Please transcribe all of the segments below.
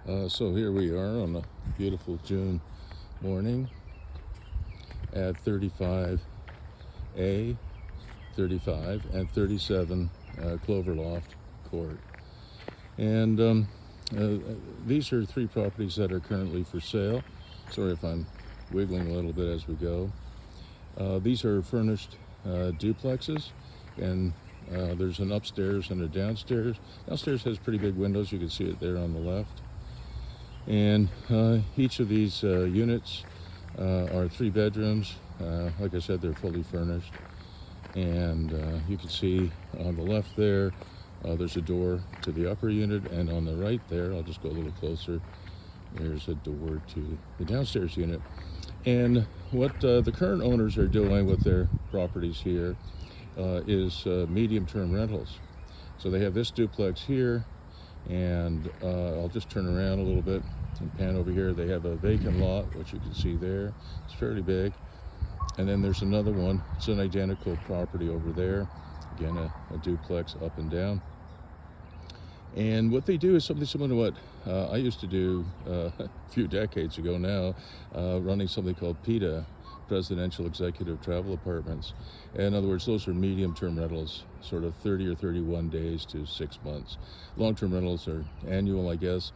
So here we are on a beautiful June morning at 35A, 35 and 37 Cloverloft Court. And these are three properties that are currently for sale. Sorry if I'm wiggling a little bit as we go. These are furnished duplexes, and there's an upstairs and a downstairs. Downstairs has pretty big windows. You can see it there on the left. And each of these units are 3 bedrooms. Like I said, they're fully furnished. And you can see on the left there, there's a door to the upper unit, and on the right there, I'll just go a little closer, there's a door to the downstairs unit. And what the current owners are doing with their properties here is medium-term rentals. So they have this duplex here, and I'll just turn around a little bit and pan over here. They have a vacant lot, which you can see there. It's fairly big. And then there's another one. It's an identical property over there. Again, a duplex up and down. And what they do is something similar to what I used to do a few decades ago now, running something called PETA, Presidential Executive Travel Apartments. In other words, those are medium-term rentals, sort of 30 or 31 days to 6 months. Long-term rentals are annual, I guess.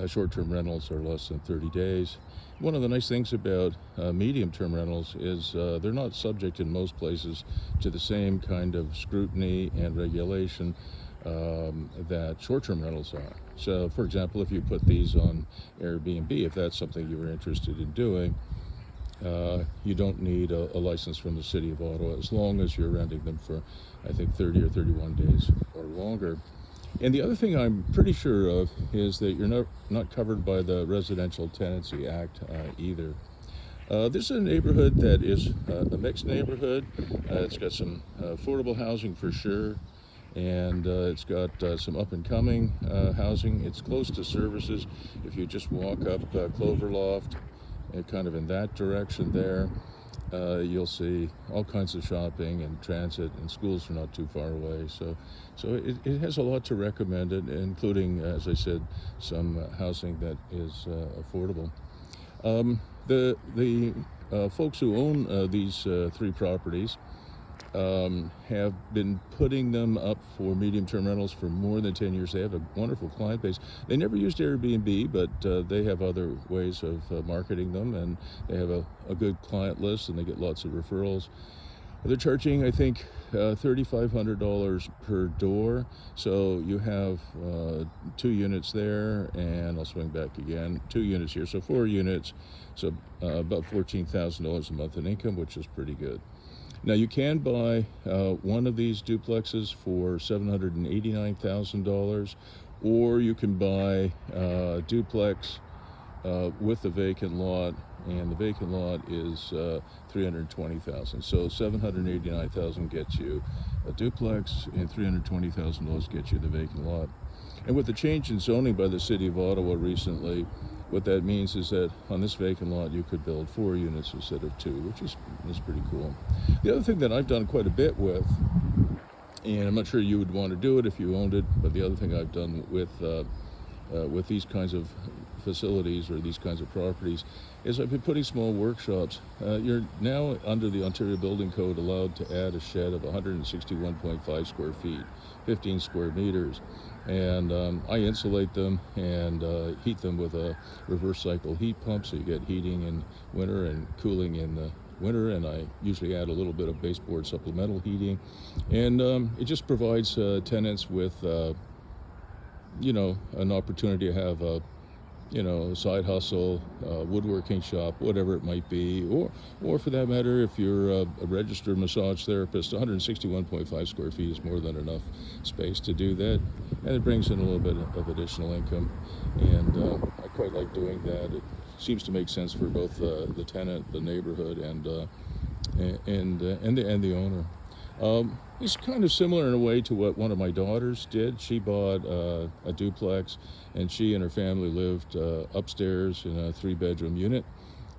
Short-term rentals are less than 30 days. One of the nice things about medium-term rentals is they're not subject in most places to the same kind of scrutiny and regulation that short-term rentals are. So, for example, if you put these on Airbnb, if that's something you were interested in doing, you don't need a license from the city of Ottawa as long as you're renting them for, I think, 30 or 31 days or longer. And the other thing I'm pretty sure of is that you're not covered by the Residential Tenancy Act either. This is a neighborhood that is a mixed neighborhood. It's got some affordable housing for sure, and it's got some up-and-coming housing. It's close to services. If you just walk up Cloverloft, kind of in that direction there, you'll see all kinds of shopping and transit, and schools are not too far away. So it has a lot to recommend it, including, as I said, some housing that is affordable. The folks who own these 3 properties have been putting them up for medium-term rentals for more than 10 years. They have a wonderful client base. They never used Airbnb, but they have other ways of marketing them, and they have a good client list, and they get lots of referrals. They're charging, I think, $3,500 per door. So you have 2 units there, and I'll swing back again, 2 units here, so 4 units, so about $14,000 a month in income, which is pretty good. Now, you can buy one of these duplexes for $789,000, or you can buy a duplex with a vacant lot, and the vacant lot is $320,000. So $789,000 gets you a duplex, and $320,000 gets you the vacant lot. And with the change in zoning by the city of Ottawa recently, what that means is that on this vacant lot you could build 4 units instead of 2, which is pretty cool. The other thing that I've done quite a bit with, and I'm not sure you would want to do it if you owned it, but the other thing I've done with these kinds of facilities or these kinds of properties is I've been putting small workshops. You're now under the Ontario Building Code allowed to add a shed of 161.5 square feet, 15 square meters. And I insulate them and heat them with a reverse cycle heat pump, so you get heating in winter and cooling in the winter, and I usually add a little bit of baseboard supplemental heating, and it just provides tenants with an opportunity to have a side hustle, woodworking shop, whatever it might be, or for that matter, if you're a registered massage therapist, 161.5 square feet is more than enough space to do that, and it brings in a little bit of additional income, and I quite like doing that. It seems to make sense for both the tenant, the neighborhood, and the owner. It's kind of similar in a way to what one of my daughters did. She bought a duplex, and she and her family lived upstairs in a 3-bedroom unit.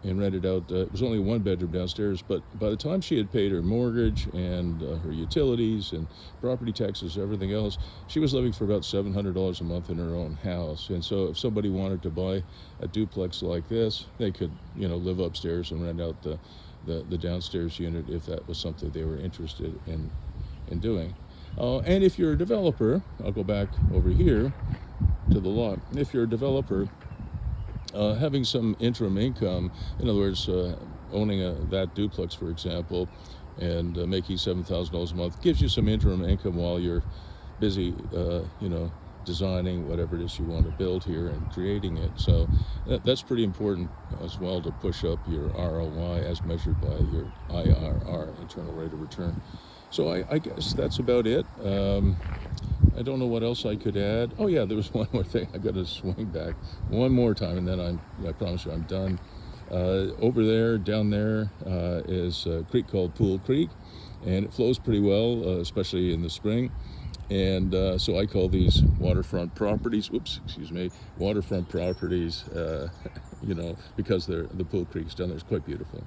and rented out. It was only a 1-bedroom downstairs, but by the time she had paid her mortgage and her utilities and property taxes, everything else, she was living for about $700 a month in her own house. And so if somebody wanted to buy a duplex like this, they could, live upstairs and rent out the downstairs unit if that was something they were interested in doing. And if you're a developer, I'll go back over here to the lot. If you're a developer, having some interim income, in other words, owning that duplex, for example, and making $7,000 a month gives you some interim income while you're busy, designing whatever it is you want to build here and creating it. So that's pretty important as well to push up your ROI as measured by your IRR, internal rate of return. So I guess that's about it. I don't know what else I could add. Oh yeah, there was one more thing. I got to swing back one more time, and then I promise you I'm done. Over there, down there, is a creek called Pool Creek, and it flows pretty well, especially in the spring. And so I call these waterfront properties. Waterfront properties. Because the Pool Creek's down there. It's quite beautiful.